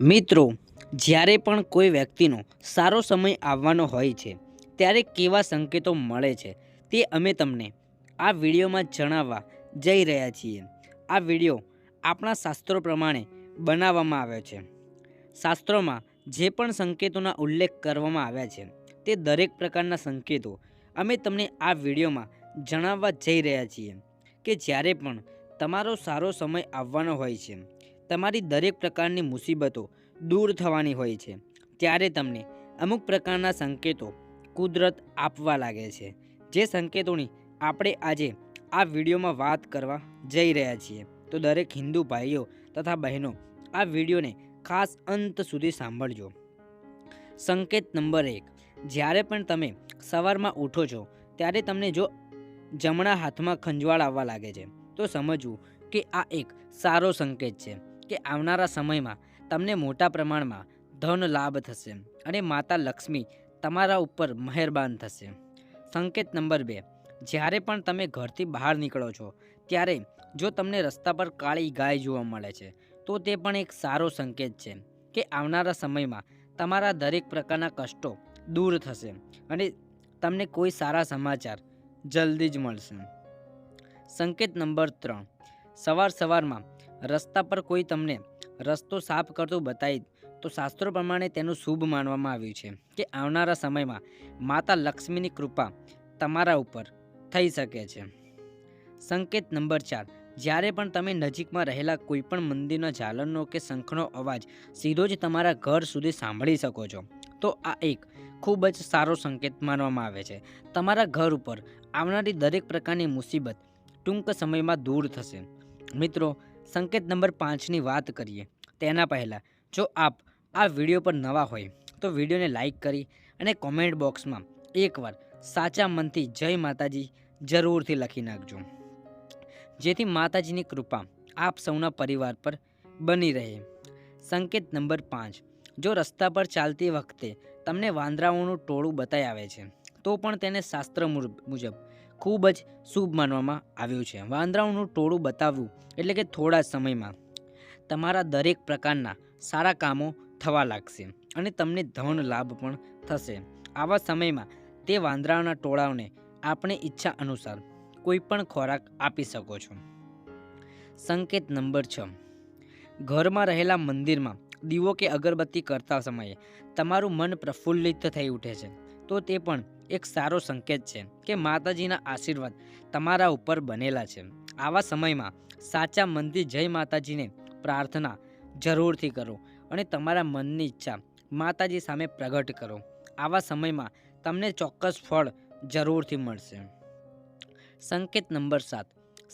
મિત્રો, જ્યારે પણ કોઈ વ્યક્તિનો સારો સમય આવવાનો હોય છે ત્યારે કેવા સંકેતો મળે છે તે અમે તમને આ વિડીયોમાં જણાવવા જઈ રહ્યા છીએ. આ વિડીયો આપણા શાસ્ત્રો પ્રમાણે બનાવવામાં આવ્યો છે. શાસ્ત્રોમાં જે પણ સંકેતોના ઉલ્લેખ કરવામાં આવ્યા છે તે દરેક પ્રકારના સંકેતો અમે તમને આ વિડીયોમાં જણાવવા જઈ રહ્યા છીએ કે જ્યારે પણ તમારો સારો સમય આવવાનો હોય છે, તમારી દરેક પ્રકારની મુસીબતો દૂર થવાની હોય છે, ત્યારે તમને અમુક પ્રકારના સંકેતો કુદરત આપવા લાગે છે. જે સંકેતોની આપણે આજે આ વિડીયોમાં વાત કરવા જઈ રહ્યા છીએ. તો દરેક હિન્દુ ભાઈઓ તથા બહેનો આ વિડીયોને ખાસ અંત સુધી સાંભળજો. સંકેત નંબર 1. જ્યારે પણ તમે સવારમાં ઉઠો છો ત્યારે તમને જો જમણા હાથમાં ખંજવાળ આવવા લાગે છે તો સમજવું કે આ એક સારો સંકેત છે કે આવનારા સમયમાં તમને મોટા પ્રમાણમાં ધન લાભ થશે અને માતા લક્ષ્મી તમારા ઉપર મહેરબાન થશે. સંકેત નંબર 2. જ્યારે પણ તમે ઘરથી બહાર નીકળો છો ત્યારે જો તમને રસ્તા પર કાળી ગાય જોવા મળે છે તો તે પણ એક સારો સંકેત છે કે આવનારા સમયમાં તમારા દરેક પ્રકારના કષ્ટો દૂર થશે અને તમને કોઈ સારા સમાચાર જલ્દી જ મળશે. સંકેત નંબર 3. સવારમાં રસ્તા પર કોઈ તમને રસ્તો સાફ કરતું બતાવી તો શાસ્ત્રો પ્રમાણે તેનું શુભ માનવામાં આવ્યું છે કે આવનારા સમયમાં માતા લક્ષ્મીની કૃપા તમારા ઉપર થઈ શકે છે. સંકેત નંબર 4. જ્યારે પણ તમે નજીકમાં રહેલા કોઈપણ મંદિરના ઝાલરનો કે શંખનો અવાજ સીધો જ તમારા ઘર સુધી સાંભળી શકો છો તો આ એક ખૂબ જ સારો સંકેત માનવામાં આવે છે. તમારા ઘર ઉપર આવનારી દરેક પ્રકારની મુસીબત ટૂંક સમયમાં દૂર થશે. મિત્રો, સંકેત નંબર 5ની વાત કરીએ તેના પહેલાં જો આપ આ વિડીયો પર નવા હોય તો વિડીયોને લાઈક કરી અને કોમેન્ટ બોક્સમાં એકવાર સાચા મનથી જય માતાજી જરૂરથી લખી નાખજો, જેથી માતાજીની કૃપા આપ સૌના પરિવાર પર બની રહે. સંકેત નંબર 5. જો રસ્તા પર ચાલતી વખતે તમને વાંદરાઓનું ટોળું બતાવી આવે છે તો પણ તેને શાસ્ત્ર મુજબ ખૂબ જ શુભ માનવામાં આવ્યું છે. વાંદરાઓનું ટોળું બતાવવું એટલે કે થોડા સમયમાં તમારા દરેક પ્રકારના સારા કામો થવા લાગશે અને તમને ધન લાભ પણ થશે. આવા સમયમાં તે વાંદરાઓના ટોળાઓને આપણે ઈચ્છા અનુસાર કોઈ પણ ખોરાક આપી શકો છો. સંકેત નંબર 6. ઘરમાં રહેલા મંદિરમાં દીવો કે અગરબત્તી કરતા સમયે તમારું મન પ્રફુલ્લિત થઈ ઉઠે છે તો તે પણ એક સારો સંકેત છે કે માતાજીના આશીર્વાદ તમારા ઉપર બનેલા છે. આવા સમયમાં સાચા મનથી જય માતાજીને પ્રાર્થના જરૂરથી કરો અને તમારા મનની ઈચ્છા માતાજી સામે પ્રગટ કરો. આવા સમયમાં તમને ચોક્કસ ફળ જરૂરથી મળશે. સંકેત નંબર 7.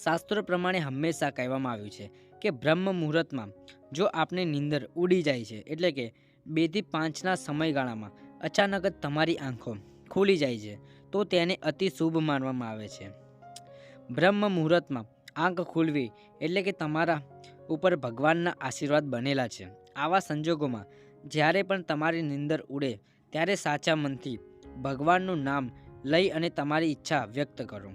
શાસ્ત્રો પ્રમાણે હંમેશા કહેવામાં આવ્યું છે કે બ્રહ્મ મુહૂર્તમાં જો આપને નીંદર ઉડી જાય છે એટલે કે 2 થી 5ના સમયગાળામાં અચાનક જ તમારી આંખો ખુલી જાય છે તો તેને અતિ શુભ માનવામાં આવે છે. બ્રહ્મ મુહૂર્તમાં આંખ ખુલવી એટલે કે તમારા ઉપર ભગવાનના આશીર્વાદ બનેલા છે. આવા સંજોગોમાં જ્યારે પણ તમારી નીંદર ઉડે ત્યારે સાચા મનથી ભગવાનનું નામ લઈ અને તમારી ઈચ્છા વ્યક્ત કરો.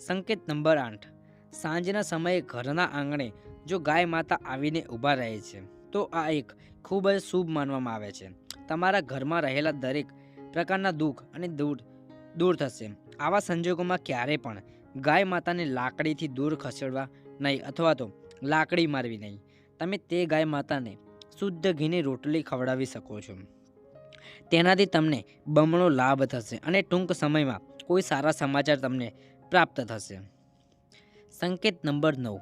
સંકેત નંબર 8. સાંજના સમયે ઘરના આંગણે જો ગાય માતા આવીને ઊભા રહે છે તો આ એક ખૂબ જ શુભ માનવામાં આવે છે. તમારા ઘરમાં રહેલા દરેક પ્રકારના દુઃખ અને દૂર થશે. આવા સંજોગોમાં ક્યારેય પણ ગાય માતાને લાકડીથી દૂર ખસેડવા નહીં અથવા તો લાકડી મારવી નહીં. તમે તે ગાય માતાને શુદ્ધ ઘીની રોટલી ખવડાવી શકો છો. તેનાથી તમને બમણો લાભ થશે અને ટૂંક સમયમાં કોઈ સારા સમાચાર તમને પ્રાપ્ત થશે. સંકેત નંબર 9.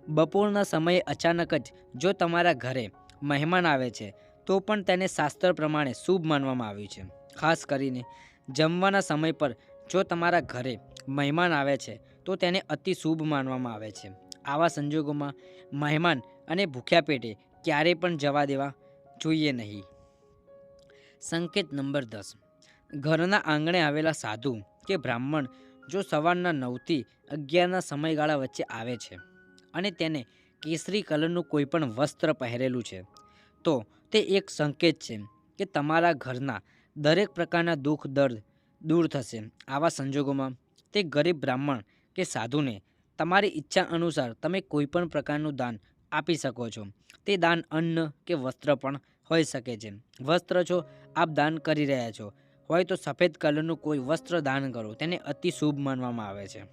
બપોરના સમયે અચાનક જ જો તમારા ઘરે મહેમાન આવે છે તો પણ તેને શાસ્ત્ર પ્રમાણે શુભ માનવામાં આવ્યું છે. ખાસ કરીને જમવાના સમય પર જો તમારા ઘરે મહેમાન આવે છે તો તેને અતિ શુભ માનવામાં આવે છે. આવા સંજોગોમાં મહેમાન અને ભૂખ્યા પેટે ક્યારેય પણ જવા દેવા જોઈએ નહીં. સંકેત નંબર 10. ઘરના આંગણે આવેલા સાધુ કે બ્રાહ્મણ જો સવારના 9 થી 11ના સમયગાળા વચ્ચે આવે છે અને તેને કેસરી કલરનું કોઈ પણ વસ્ત્ર પહેરેલું છે તો તે એક સંકેત છે કે તમારા ઘરના દરેક પ્રકારના દુઃખ દર્દ દૂર થશે. આવા સંજોગોમાં તે ગરીબ બ્રાહ્મણ કે સાધુને તમારી ઈચ્છા અનુસાર તમે કોઈ પણ પ્રકારનું દાન આપી શકો છો. તે દાન અન્ન કે વસ્ત્ર પણ હોઈ શકે છે. વસ્ત્ર જો આપ દાન કરી રહ્યા છો હોય તો સફેદ કલરનું કોઈ વસ્ત્ર દાન કરો, તેને અતિ શુભ માનવામાં આવે છે.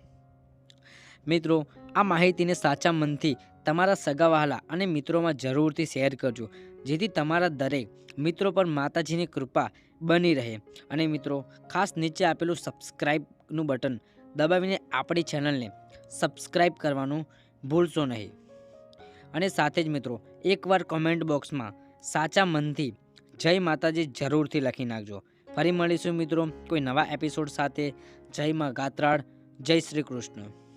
મિત્રો, આ માહિતીને સાચા મનથી તમારા સગાવહાલા અને મિત્રોમાં જરૂરથી શેર કરજો, જેથી તમારા દરેક મિત્રો પર માતાજીની કૃપા બની રહે. અને મિત્રો, ખાસ નીચે આપેલું સબસ્ક્રાઈબનું બટન દબાવીને આપણી ચેનલને સબસ્ક્રાઈબ કરવાનું ભૂલશો નહીં. અને સાથે જ મિત્રો, એકવાર કોમેન્ટ બોક્સમાં સાચા મનથી જય માતાજી જરૂરથી લખી નાખજો. ફરી મળીશું મિત્રો કોઈ નવા એપિસોડ સાથે. જય મા ગાત્રાળ, જય શ્રી કૃષ્ણ.